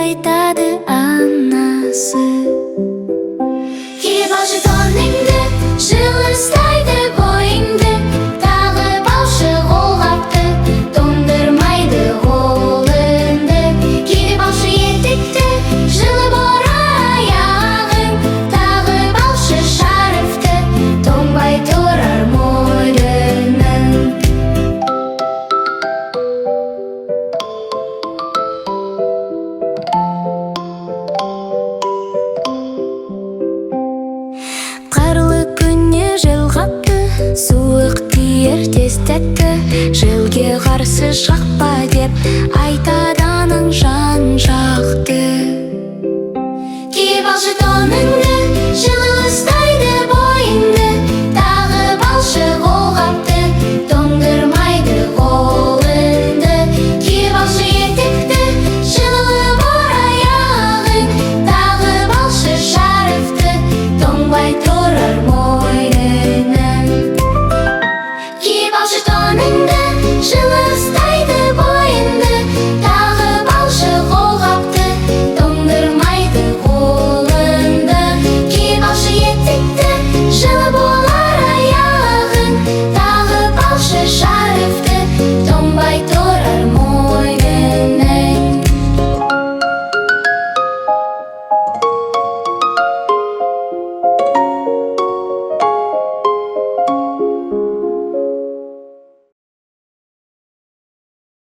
айтады анасы. Киіп алшы тоныңды, жылы ұстайды бойыңды, тағы балшы қолғапты, тоңдырмайды қолыңды. Киіп алшы етікті, жылы бор аяғың, тағы балшы шарфты, тоңбай тұрар мойының. Қарлы күнне жел қапты, суық тиер тез тәтті, желге қарсы шықпа деп айтады анаң жан жақты. Киіп алшы тоныңды, жылы